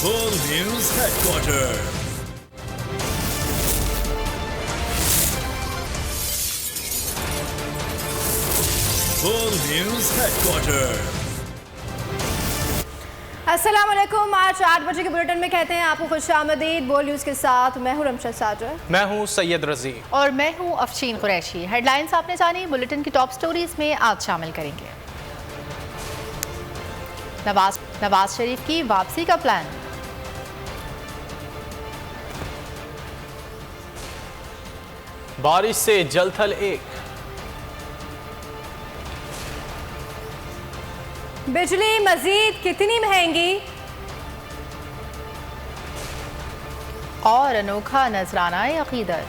Full News Headquarters. Full News Headquarters. अस्सलाम वालेकुम। आज 8 बजे के बुलेटिन में कहते हैं आपको खुशामदीद। बोल न्यूज़ के साथ मैं हूं रमशद साजर। मैं हूं सैयद रजी और मैं हूं अफशीन कुरैशी। हेडलाइंस आपने जानी, बुलेटिन की टॉप स्टोरीज में आज शामिल करेंगे। नवाज शरीफ की वापसी का प्लान, बारिश से जलथल एक, बिजली मजीद कितनी महंगी और अनोखा नजराना अकीदत।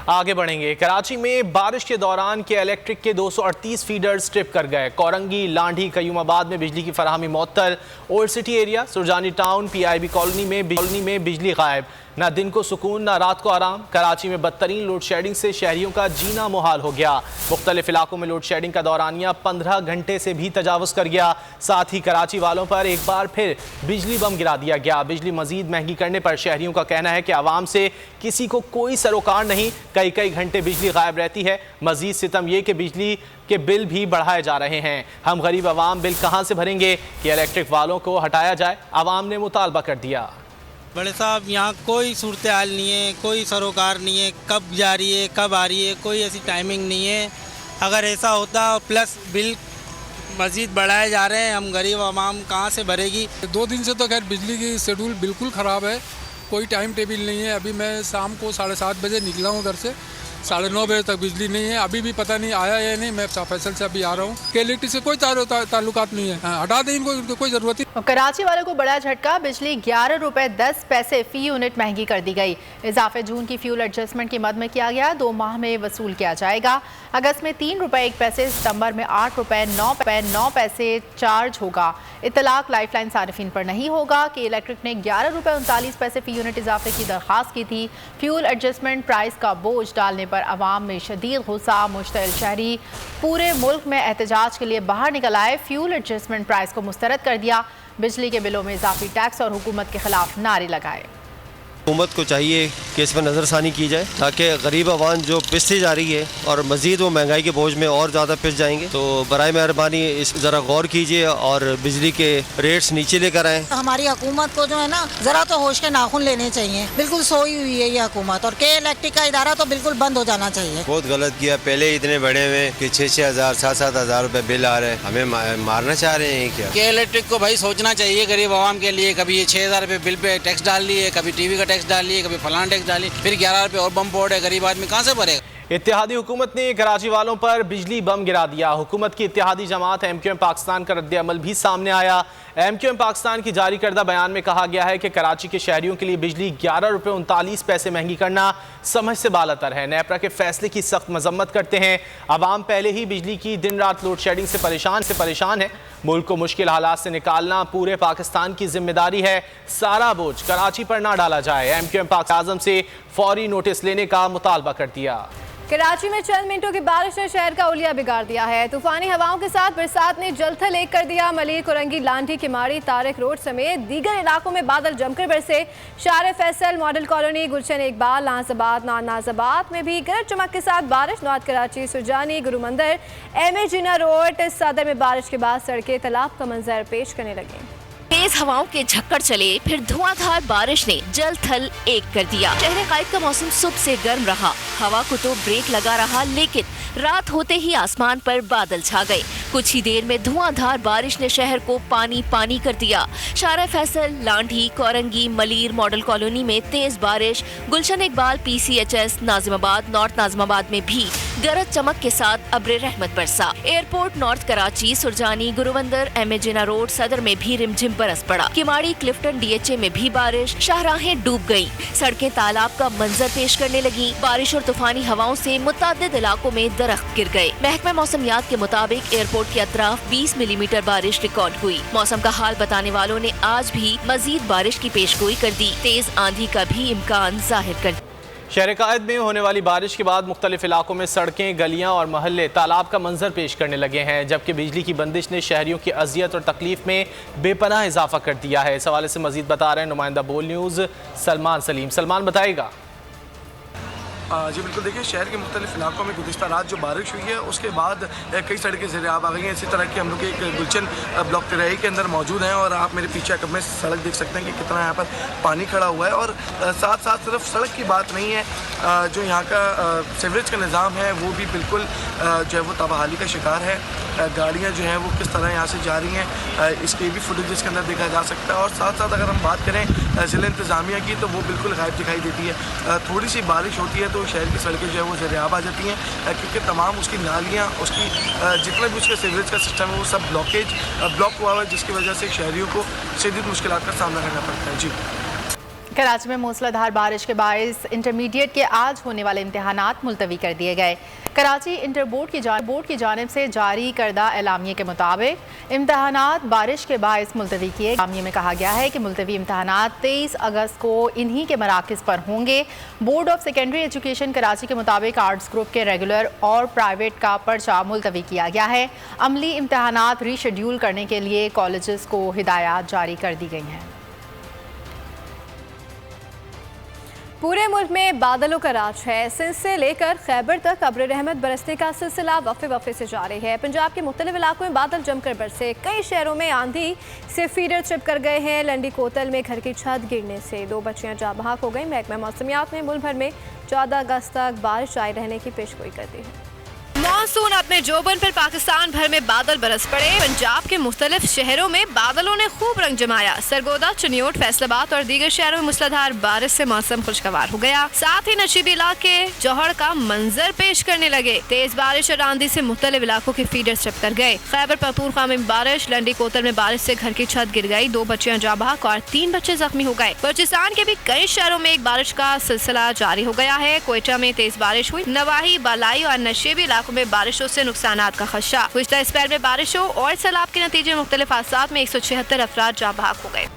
आगे बढ़ेंगे। कराची में बारिश के दौरान के इलेक्ट्रिक के 238 फीडर्स ट्रिप कर गए। कोरंगी, लांढी, कयूमाबाद में बिजली की फराहमी मुअत्तल। Old city area, Surjani town, PIB colony में बिजली गायब। ना दिन को सुकून ना रात को आराम। कराची में बदतरीन लोड शेडिंग से शहरियों का जीना मुहाल हो गया। मुख्तलिफ इलाकों में लोड शेडिंग का दौरानिया 15 घंटे से भी तजावुज़ कर गया। साथ ही कराची वालों पर एक बार फिर बिजली बम गिरा दिया गया। बिजली मजीद महंगी करने पर शहरियों का कहना है कि आवाम से किसी को कोई सरोकार नहीं। कई घंटे बिजली गायब रहती है। मजीद सितम ये कि बिजली के बिल भी बढ़ाए जा रहे हैं। हम गरीब आवाम बिल कहाँ से भरेंगे कि इलेक्ट्रिक वालों को हटाया जाए। आवाम ने मुतालबा कर दिया। बड़े साहब, यहाँ कोई सूरत हाल नहीं है, कोई सरोकार नहीं है, कब जा रही है कब आ रही है, कोई ऐसी टाइमिंग नहीं है। अगर ऐसा होता प्लस बिल मज़ीद बढ़ाए जा रहे हैं, हम गरीब आवाम कहाँ से भरेगी। 2 दिन से तो खैर बिजली की शेड्यूल बिल्कुल ख़राब है, कोई टाइम टेबल नहीं है। अभी मैं शाम को 7:30 बजे निकला हूँ घर से, 9:30 बजे तक बिजली नहीं है। अभी भी पता नहीं आया या नहीं। मैं फैसल से अभी आ रहा हूँ कि इलेक्ट्रिक से कोई ताल्लुकात नहीं है। हटा दें इनको, कोई ज़रूरत ही। कराची वालों को बड़ा झटका, बिजली 11 रुपए 10 पैसे फ़ी यूनिट महंगी कर दी गई। इजाफे जून की फ्यूल एडजस्टमेंट की मद में किया गया, 2 माह में वसूल किया जाएगा। अगस्त में 3 रुपए 1 पैसे, सितंबर में 8 रुपए 9 पैसे चार्ज होगा। इतलाक लाइफलाइन सारिफिन पर नहीं होगा कि इलेक्ट्रिक ने 11 रुपए 39 पैसे फ़ी यूनिट इजाफे की दरख्वास्त की थी। फ्यूल एडजस्टमेंट प्राइस का बोझ डालने पर अवाम में शदीद गुस्सा। मुश्तइल शहरी पूरे मुल्क में एहतजाज के लिए बाहर निकल आए। फ्यूल एडजस्टमेंट प्राइस को मुस्तरद कर दिया। बिजली के बिलों में इजाफी टैक्स और हुकूमत के खिलाफ नारे लगाए। हुकूमत को चाहिए कि इस पर नज़रसानी की जाए ताकि गरीब आवाम जो पिसती जा रही है और मज़ीद वो महंगाई के बोझ में और ज़्यादा पिस जाएंगे। तो बराए मेहरबानी इस ज़रा गौर कीजिए और बिजली के रेट्स नीचे लेकर आएँ। हमारी हुकूमत को जो है ना, ज़रा तो होश के नाखून लेने चाहिए। बिल्कुल सोई हुई है ये हुकूमत, और के इलेक्ट्रिक का इदारा तो बिल्कुल बंद हो जाना चाहिए। बहुत गलत किया। पहले इतने बड़े हुए कि 6-6 हज़ार 7-7 हज़ार रुपये बिल आ रहे हैं। हमें मारना चाह रहे हैं क्या? के इलेक्ट्रिक को भाई सोचना चाहिए गरीब आवाम के लिए। कभी ये 6,000 रुपये बिल पे टैक्स डाल लिए, कभी TV का टैक्स डाल लिए, कभी फलाना टैक्स डाली, फिर 11 रुपये और बम फोड़ है। गरीब आदमी कहाँ से भरेगा? इत्तेहादी हुकूमत ने कराची वालों पर बिजली बम गिरा दिया। हुकूमत की इत्तेहादी जमात MQM पाकिस्तान का रद्द-ए-अमल भी सामने आया। MQM पाकिस्तान की जारी करदा बयान में कहा गया है कि कराची के शहरियों के लिए बिजली 11 रुपये 39 पैसे महंगी करना समझ से बालातर है। नेपरा के फैसले की सख्त मजम्मत करते हैं। आवाम पहले ही बिजली की दिन रात लोड शेडिंग से परेशान है। मुल्क को मुश्किल हालात से निकालना पूरे पाकिस्तान की जिम्मेदारी है। सारा बोझ कराची पर ना डाला जाए। MQM पाक आज़म से फौरी नोटिस लेने का मुतालबा कर दिया। कराची में चंद मिनटों की बारिश ने शहर का उलिया बिगाड़ दिया है। तूफानी हवाओं के साथ बरसात ने जलथल एक कर दिया। मलिर, कोरंगी, लांढी, किमाड़ी, तारिक रोड समेत दीगर इलाकों में बादल जमकर बरसे। शार फैसल, मॉडल कॉलोनी, गुलशन इकबाल, नाज़ाबाद, नाज़ाबाद में भी गरज चमक के साथ बारिश। नॉर्थ कराची, सुरजानी, गुरु मंदिर, MA जिन्ना रोड, सदर में बारिश के बाद सड़कें तालाब का मंजर पेश करने लगी। तेज हवाओं के झक्कड़ चले, फिर धुआंधार बारिश ने जल थल एक कर दिया। शहर कायद का मौसम सुबह से गर्म रहा। हवा को तो ब्रेक लगा रहा, लेकिन रात होते ही आसमान पर बादल छा गए। कुछ ही देर में धुआंधार बारिश ने शहर को पानी पानी कर दिया। शारा फैसल, लांढी, कोरंगी, मलिर, मॉडल कॉलोनी में तेज बारिश। गुलशन इकबाल, PCHS, नाजिमाबाद, नॉर्थ नाजिमाबाद में भी गरज चमक के साथ अब्रे रहमत बरसा। एयरपोर्ट, नॉर्थ कराची, सुरजानी, गुरुवंदर, MA जिन्ना रोड, सदर में भी रिमझिम बरस पड़ा। किमाड़ी, क्लिफ्टन, DHA में भी बारिश। शाहराहें डूब गयी, सड़कें तालाब का मंजर पेश करने लगी। बारिश और तूफानी हवाओं से मुतादिद इलाकों में दरख्त गिर गए। महकमा मौसमियात के मुताबिक एयरपोर्ट के अतराफ 20 मिलीमीटर बारिश रिकॉर्ड हुई। मौसम का हाल बताने वालों ने आज भी मजीद बारिश की पेशगोई कर दी। तेज आंधी का भी इम्कान जाहिर कर दिया। शहर कायद में होने वाली बारिश के बाद मुख्तलिफ इलाकों में सड़कें, गलियां और महल्ले तालाब का मंजर पेश करने लगे हैं, जबकि बिजली की बंदिश ने शहरियों की अजियत और तकलीफ में बेपनाह इजाफा कर दिया है। इस हवाले से मजीद बता रहे हैं नुमाइंदा बोल न्यूज़ सलमान सलीम। सलमान बताएगा। जी बिल्कुल, देखिए शहर के मुख्तलिफ इलाकों में गुज़िश्ता रात जो बारिश हुई है उसके बाद कई सड़कें ज़ेर-ए-आब आ गई हैं। इसी तरह की हम लोग एक गुलशन ब्लॉक तिराही के अंदर मौजूद हैं और आप मेरे पीछे में सड़क देख सकते हैं कि कितना यहाँ पर पानी खड़ा हुआ है। और साथ साथ सिर्फ सड़क की बात नहीं है, जो यहाँ का सीवरेज का निज़ाम है वो भी बिल्कुल जो है वो तबाहाली का शिकार है। गाड़ियाँ जो हैं वो किस तरह यहाँ से जा रही हैं इसके भी फुटेज इसके अंदर देखा जा सकता है। और साथ साथ अगर हम बात करें ज़िला इंतज़ामिया की तो वो बिल्कुल गायब दिखाई देती है। थोड़ी सी बारिश होती है तो शहर की सड़कें जो है वो ज़ेर-ए-आब आ जाती हैं, क्योंकि तमाम उसकी नालियाँ, उसकी जितना भी उसका सीवरेज का सिस्टम है वो सब ब्लॉक हुआ हुआ है, जिसकी वजह से शहरियों को शदीद मुश्किलात का सामना करना पड़ता है। जी, कराची में मूसलाधार बारिश के बायस इंटरमीडिएट के आज होने वाले इम्तहानात मुलतवी कर दिए गए। कराची इंटर बोर्ड की जानिब से जारी करदा एलामिये के मुताबिक इम्तहानात बारिश के बायस मुलतवी किए। एलामिये में कहा गया है कि मुलतवी इम्तहानात 23 अगस्त को इन्हीं के मराकज़ पर होंगे। Board of secondary education Karachi के मुताबिक आर्ट्स ग्रुप के रेगुलर और प्राइवेट का पर्चा मुलतवी किया गया है। अमली इम्तहानात रीशेड्यूल करने के लिए कॉलेजेस को हिदायत जारी कर दी गई हैं। पूरे मुल्क में बादलों का राज है। सिंध से लेकर खैबर तक अब्र रहमत बरसने का सिलसिला वफ़े से जारी है। पंजाब के मुख्तलिफ इलाकों में बादल जमकर बरसे। कई शहरों में आंधी से फीडर चिप कर गए हैं। लंडी कोतल में घर की छत गिरने से 2 बच्चियां जाँ बहक हो गई। महकमा मौसमियात ने मुल्क भर में 14 अगस्त तक बारिश जारी रहने की पेशगोई कर दी है। मानसून अपने जोबन पर पाकिस्तान भर में बादल बरस पड़े। पंजाब के मुख्तलिफ शहरों में बादलों ने खूब रंग जमाया। सरगोदा, चनियोट, फैसलाबाद और दीगर शहरों में मूसलाधार बारिश से मौसम खुशगवार हो गया। साथ ही नशीबी इलाके जौहर का मंजर पेश करने लगे। तेज बारिश और आंधी से मुख्तलिफ इलाकों के फीडर चिप कर गए। खैबर पख्तूनख्वा में बारिश, लंडी कोतल में बारिश से घर की छत गिर गई। 2 बच्चियां जाँ बहक और 3 बच्चे जख्मी हो गए। बलूचिस्तान के भी कई शहरों में एक बारिश का सिलसिला जारी हो गया है। कोयटा में तेज बारिश हुई। नवाही, बालाई और नशेबी इलाकों में बारिशों से नुकसानात का खदशा। गुज़िश्ता स्पेल में बारिशों और सैलाब के नतीजे मुख्तलिफ हादसात में 176 अफराद जाँ बहक हो गए।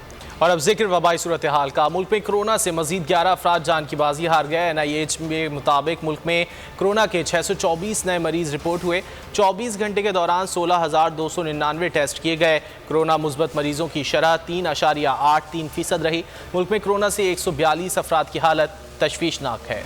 और अब जिक्र वबाई सूरत हाल का। मुल्क में कोरोना से मजीद 11 अफराद जान की बाजी हार गए। NIH के मुताबिक मुल्क में कोरोना के 624 नए मरीज रिपोर्ट हुए। 24 घंटे के दौरान 16,299 टेस्ट किए गए। कोरोना मुस्बत मरीजों की शरह 3.83% रही। मुल्क में कोरोना से 142 अफराद की हालत तशवीशनाक है।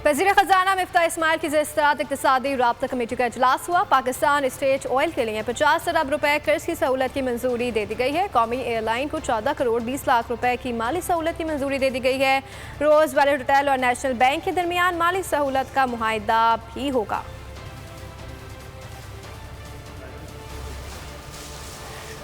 वज़ीर ख़ज़ाना मिफ्ताह इस्माइल की ज़ियारत इक़्तिसादी राब्ता कमेटी का इजलास हुआ। पाकिस्तान स्टेट ऑयल के लिए 50 अरब रुपए कर्ज की सहूलत की मंजूरी दे दी गई है। कौमी एयरलाइन को 14 करोड़ 20 लाख रुपए की माली सहूलत की मंजूरी दे दी गई है। रोज़ वैली होटल और नेशनल बैंक के दरमियान माली सहूलत का मुआहदा भी होगा।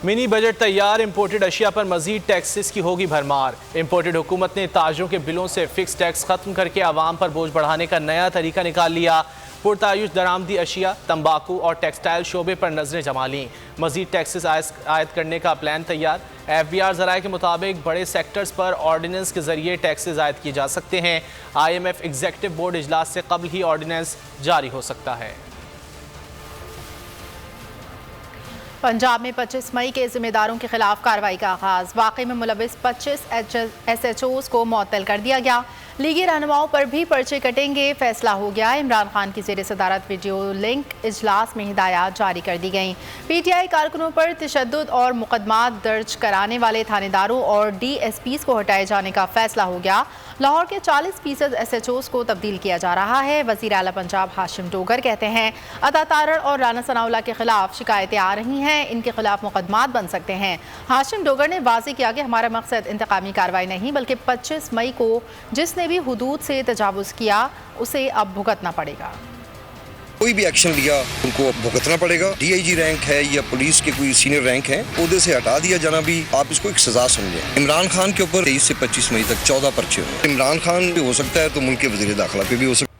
मिनी बजट तैयार। इम्पोर्टेड अशिया पर मजीद टैक्सेस की होगी भरमार। इम्पोर्टेड हुकूमत ने ताजरों के बिलों से फिक्स टैक्स खत्म करके आवाम पर बोझ बढ़ाने का नया तरीका निकाल लिया। पुरतायुश दरामदी अशिया, तंबाकू और टेक्सटाइल शोबे पर नजरें जमा लीं। मजीद टैक्सेस आयद करने का प्लान तैयार। FBR ज़राए के मुताबिक बड़े सेक्टर्स पर ऑर्डिनेंस के जरिए टैक्सेस आयद किए जा सकते हैं। IMF एग्जीक्यूटिव बोर्ड इजलास से कबल ही ऑर्डिनेंस जारी हो सकता है। पंजाब में 25 मई के जिम्मेदारों के खिलाफ कार्रवाई का आगाज। वाकई में मुलविस 25 SHOs को मुअत्तल कर दिया गया। लीगी रहनुमाओं पर भी पर्चे कटेंगे। फैसला हो गया। इमरान खान की ज़ेर सदारत वीडियो लिंक इजलास में हिदायत जारी कर दी गई। PTI कारकुनों पर तशद्दुद और मुकदमात दर्ज कराने वाले थानेदारों और DSPs को हटाए जाने का फैसला हो गया। लाहौर के 40% SHOs को तब्दील किया जा रहा है। वज़ीर आला पंजाब हाशिम डोगर कहते हैं अता तारड़ और राना सनाउल्लाह के खिलाफ शिकायतें आ रही हैं, इनके खिलाफ मुकदमात बन सकते हैं। हाशिम डोगर ने वाज़ेह किया कि हमारा मकसद इंतकामी कार्रवाई नहीं बल्कि 25 मई को जिसने भी हुदूद से तजावुज़ किया उसे अब भुगतना पड़ेगा। कोई भी एक्शन लिया उनको भुगतना पड़ेगा। DIG रैंक है या पुलिस के कोई सीनियर रैंक है, ओहदे से हटा दिया जाना भी आप इसको एक सजा समझें। इमरान खान के ऊपर 23 से 25 मई तक 14 पर्चे हुए। इमरान खान भी हो सकता है तो मुल्क के वज़ीर दाखिला पे भी हो सकता है।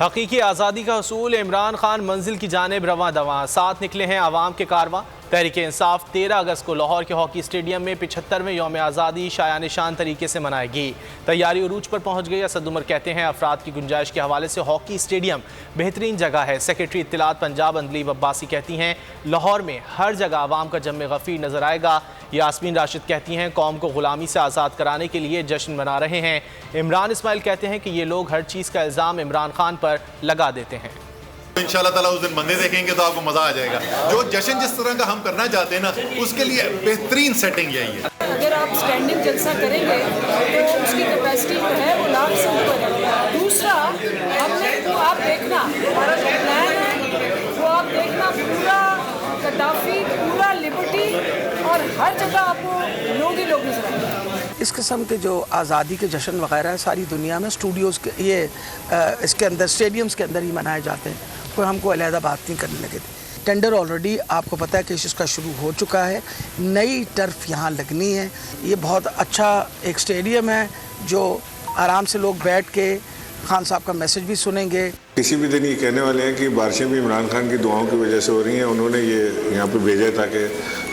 हकीकी आज़ादी का हसूल। इमरान खान मंजिल की जानिब रवां दवां। साथ निकले हैं आवाम के कारवां। तहरीक इंसाफ 13 अगस्त को लाहौर के हॉकी स्टेडियम में 75वें यौम आज़ादी शाया निशान तरीके से मनाएगी। तैयारी उरूज पर पहुंच गई। असद उमर कहते हैं अफराद की गुंजाइश के हवाले से हॉकी स्टेडियम बेहतरीन जगह है। सेक्रेटरी इत्तलात पंजाब अंदलीब अब्बासी कहती हैं लाहौर में हर जगह आवाम का जम गफ़ीर नजर आएगा। यास्मीन राशिद कहती हैं कौम को गुलामी से आज़ाद कराने के लिए जश्न मना रहे हैं। इमरान इस्माइल कहते हैं कि ये लोग हर चीज़ का इल्ज़ाम इमरान खान पर लगा देते हैं। इंशाल्लाह ताला उस दिन बंदे देखेंगे तो आपको मजा आ जाएगा। जो जश्न जिस तरह का हम करना चाहते हैं ना, उसके लिए बेहतरीन सेटिंग यही है। अगर आप स्टैंडिंग जलसा करेंगे तो उसकी कैपेसिटी जो है वो लाख से ऊपर है। दूसरा हमने तो आप देखना हमारा जो प्लान है वो आप देखना पूरा गद्दाफी, पूरा लिबर्टी और हर जगह आपको लोग ही लोग नजर आएंगे। इस किस्म के जो आज़ादी के जश्न वगैरह सारी दुनिया में स्टूडियोज़ के ये इसके अंदर स्टेडियम्स के अंदर ही मनाए जाते हैं। कोई हमको अलहदा बात नहीं करने लगे थे। टेंडर ऑलरेडी आपको पता है कि इसका शुरू हो चुका है। नई टर्फ यहाँ लगनी है। ये बहुत अच्छा एक स्टेडियम है जो आराम से लोग बैठ के खान साहब का मैसेज भी सुनेंगे। किसी भी दिन ये कहने वाले हैं कि बारिशें भी इमरान खान की दुआओं की वजह से हो रही हैं। उन्होंने ये यहाँ पे भेजा है ताकि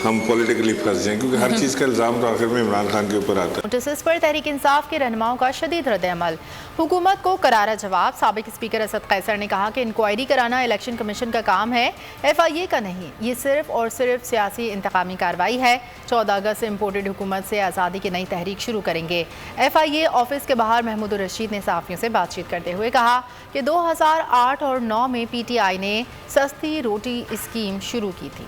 हम पॉलिटिकली फंस जाएं, क्योंकि हर चीज़ का इल्ज़ाम तो आखिर में इमरान खान के ऊपर आता है। नोटिस पर तहरीक इंसाफ के रहनुमाओं का शदीद रद्द-ए-अमल। हुकूमत को करारा जवाब। साबिक स्पीकर असद कैसर ने कहा कि इंक्वायरी कराना इलेक्शन कमीशन का काम है, FIA का नहीं। ये सिर्फ और सिर्फ सियासी इंतकामी कार्रवाई है। 14 अगस्त से इम्पोर्टेड हुकूमत से आज़ादी की नई तहरीक शुरू करेंगे। FIA ऑफिस के बाहर महमूद रशीद ने सहाफ़ियों से बातचीत करते हुए कहा कि 2008 और 9 में PTI ने सस्ती रोटी स्कीम शुरू की थी।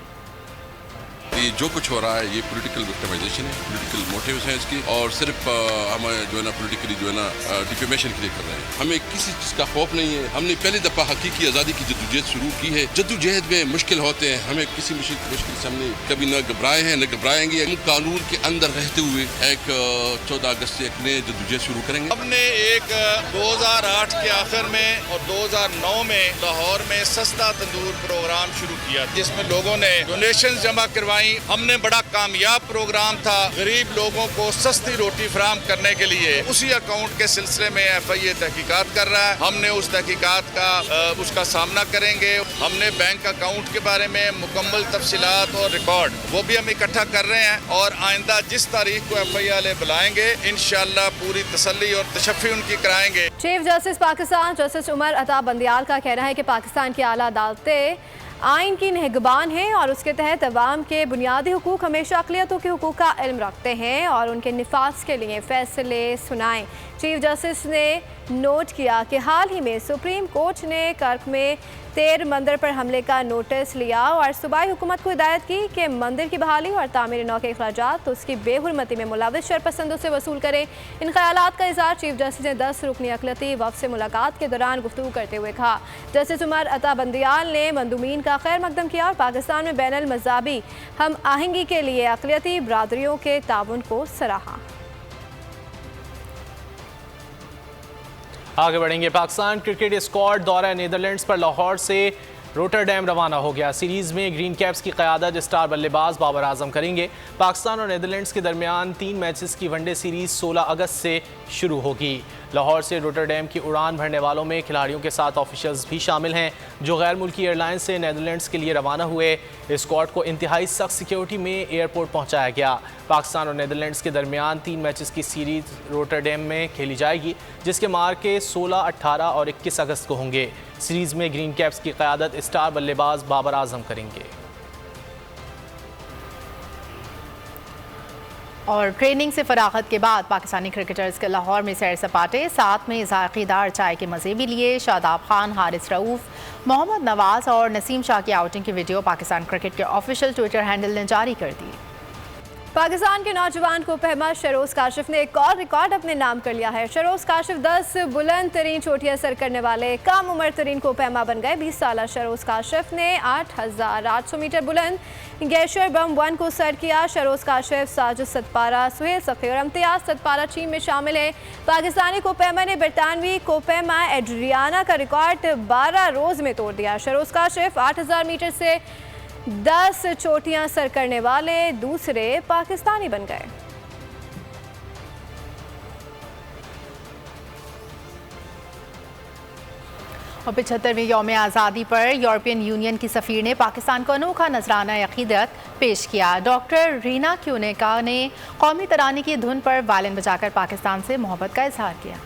ये जो कुछ हो रहा है ये पॉलिटिकल विक्टिमाइजेशन है, पॉलिटिकल मोटिव्स हैं इसकी, और सिर्फ हम जो है ना पॉलिटिकली जो है ना डिफेमेशन के लिए कर रहे हैं। हमें किसी चीज़ का खौफ नहीं है। हमने पहली दफ़ा हकीकी आज़ादी की जद्दोजहद शुरू की है। जद्दोजहद में मुश्किल होते हैं, हमें किसी मुश्किल से हमने कभी न घबराए हैं न घबराएंगे। हम कानून के अंदर रहते हुए एक 14 अगस्त से एक नए जद्दोजहद शुरू करेंगे। हमने एक 2008 के आखिर में और 2009 में लाहौर में सस्ता तंदूर प्रोग्राम शुरू किया, जिसमें लोगों ने डोनेशन जमा करवाई। हमने बड़ा कामयाब प्रोग्राम था गरीब लोगों को सस्ती रोटी फराहम करने के लिए। उसी अकाउंट के सिलसिले में FIA तहकीकात कर रहा है। हमने उस तहकीकात का उसका सामना करेंगे। हमने बैंक अकाउंट के बारे में मुकम्मल तफसीलात और रिकॉर्ड वो भी हम इकट्ठा कर रहे हैं, और आइंदा जिस तारीख को FIA वाले बुलाएंगे इंशाल्लाह पूरी तसल्ली और तशफ़ी उनकी कराएंगे। Chief justice Pakistan justice Umar Ata Bandial का कहना है कि पाकिस्तान की आला अदालतें आइन की निगहबान हैं और उसके तहत अवाम के बुनियादी हुकूक हमेशा अक़लियतों के हुकूक का इल्म रखते हैं और उनके निफाज के लिए फ़ैसले सुनाएं। चीफ जस्टिस ने नोट किया कि हाल ही में सुप्रीम कोर्ट ने कर्क में 13 मंदिर पर हमले का नोटिस लिया और सूबाई हुकूमत को हिदायत की कि मंदिर की बहाली और तामीर नौ के अखराजात तो उसकी बेहुरमती में मुलविस शरपसंदों से वसूल करें। इन ख्यालात का इज़हार चीफ जस्टिस ने 10 रुकनी अक़लियती वफ़द से मुलाकात के दौरान गुफ्तगू करते हुए कहा। जस्टिस उमर अता बंदियाल ने मंदूमीन का खैर मकदम किया और पाकिस्तान में बैनुल मज़हबी हम आहंगी के लिए अक़लियती बरादरियों के ताउन को सराहा। आगे बढ़ेंगे। पाकिस्तान क्रिकेट स्क्वाड दौरा नीदरलैंड्स पर लाहौर से रोटरडैम रवाना हो गया। सीरीज़ में ग्रीन कैप्स की क़यादत स्टार बल्लेबाज बाबर आजम करेंगे। पाकिस्तान और नीदरलैंड्स के दरमियान 3 मैचेस की वनडे सीरीज़ 16 अगस्त से शुरू होगी। लाहौर से रोटरडैम की उड़ान भरने वालों में खिलाड़ियों के साथ ऑफिशियल्स भी शामिल हैं जो गैर मुल्की एयरलाइंस से नीदरलैंड्स के लिए रवाना हुए। स्क्वाड को इंतहाई सख्त सिक्योरिटी में एयरपोर्ट पहुंचाया गया। पाकिस्तान और नीदरलैंड्स के दरमियान 3 मैचेस की सीरीज़ रोटरडैम में खेली जाएगी, जिसके मार्के 16, 18 और 21 अगस्त को होंगे। सीरीज़ में ग्रीन कैप्स की क़यादत स्टार बल्लेबाज बाबर आजम करेंगे। और ट्रेनिंग से फरागत के बाद पाकिस्तानी क्रिकेटर्स के लाहौर में सैर सपाटे, साथ में ज़ायक़ेदार चाय के मज़े भी लिए। शादाब खान, हारिस रऊफ़, मोहम्मद नवाज़ और नसीम शाह की आउटिंग की वीडियो पाकिस्तान क्रिकेट के ऑफिशियल ट्विटर हैंडल ने जारी कर दी। पाकिस्तान के नौजवान कोपहमा शरोज़ काशिफ ने एक और रिकॉर्ड अपने नाम कर लिया है। शरोज़ काशिफ 10 बुलंद तरीन चोटियां सर करने वाले कम उम्र तरीन कोपहमा बन गए। 20 साल शरोज़ काशिफ ने 8,800 मीटर बुलंद ग्लेशियर बम 1 को सर किया। शरोज़ काशिफ, साजिद सतपारा, सुहेल सखी और इम्तियाज़ सतपारा टीम में शामिल है। पाकिस्तानी कोपहमा ने बरतानवी कोपहमा एड्रियाना का रिकॉर्ड 12 रोज़ में तोड़ दिया। शरोज़ काशिफ 8,000 मीटर से 10 चोटियां सर करने वाले दूसरे पाकिस्तानी बन गए। और 75वें यौम आज़ादी पर यूरोपियन यूनियन की सफ़ीर ने पाकिस्तान को अनोखा नजराना अक़ीदत पेश किया। डॉक्टर रीना क्यूनेका ने कौमी तराने की धुन पर वायलिन बजाकर पाकिस्तान से मोहब्बत का इजहार किया।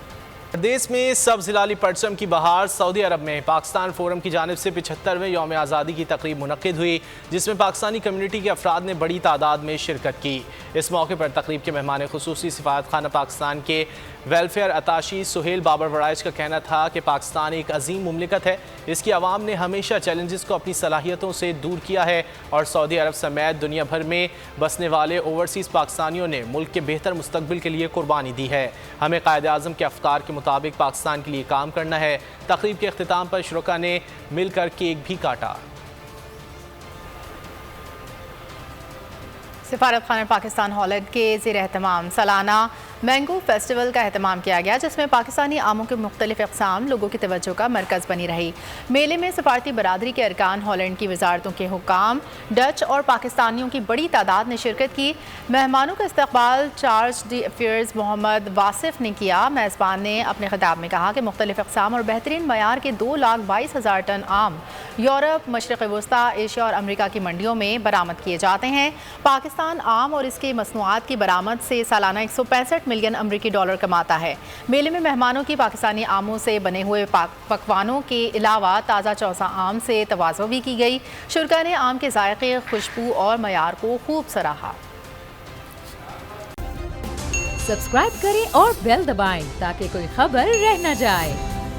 देश में सब्ज़ हिलाली परचम की बहार। सऊदी अरब में पाकिस्तान फोरम की जानिब से 75वें यौम आज़ादी की तकरीब मुनक्किद हुई, जिसमें पाकिस्तानी कम्युनिटी के अफराद ने बड़ी तादाद में शिरकत की। इस मौके पर तकरीब के मेहमान खुसूसी सिफारत खाना पाकिस्तान के वेलफेयर अताशी सुहेल बाबर वड़ाइच का कहना था कि पाकिस्तान एक अजीम मुमलिकत है। इसकी आवाम ने हमेशा चैलेंजेस को अपनी सलाहियतों से दूर किया है और सऊदी अरब समेत दुनिया भर में बसने वाले ओवरसीज़ पाकिस्तानियों ने मुल्क के बेहतर मुस्तकबिल के लिए कुर्बानी दी है। हमें कायद आज़म के अफकार के मुताबिक पाकिस्तान के लिए काम करना है। तकरीब के अख्तिताम पर शुरका ने मिलकर केक भी काटा। सिफारत खाना पाकिस्तान हॉलैंड के ज़ेर एहतमाम सालाना मैंगो फेस्टिवल का एहतमाम किया गया, जिसमें पाकिस्तानी आमों के मुख्तलिफ अक़साम लोगों की तवज्जो का मरकज़ बनी रही। मेले में सफारती बरादरी के अरकान, हॉलैंड की वजारतों के हुक्काम, डच और पाकिस्तानियों की बड़ी तादाद ने शिरकत की। मेहमानों का इस्तकबाल charge d' affaires Mohammad Wasif ने किया। मेज़बान ने अपने खिताब में कहा कि मुख्तलिफ अक़साम और बेहतरीन मयार के 2,22,000 टन आम यूरोप, मशरक़ वस्ता, एशिया और अमरीका की मंडियों में बरामद किए जाते हैं। पाकिस्तान आम और इसके मसनूआत की बरामद से सालाना 165 मिलियन अमरीकी डॉलर कमाता है। मेले में मेहमानों की पाकिस्तानी आमों से बने हुए पकवानों के अलावा ताज़ा चौसा आम से तवाज़ो भी की गई। शुरका ने आम के जायके, खुशबू और मयार को खूब सराहा। सब्सक्राइब करें और बेल दबाएं ताकि कोई खबर रह न जाए।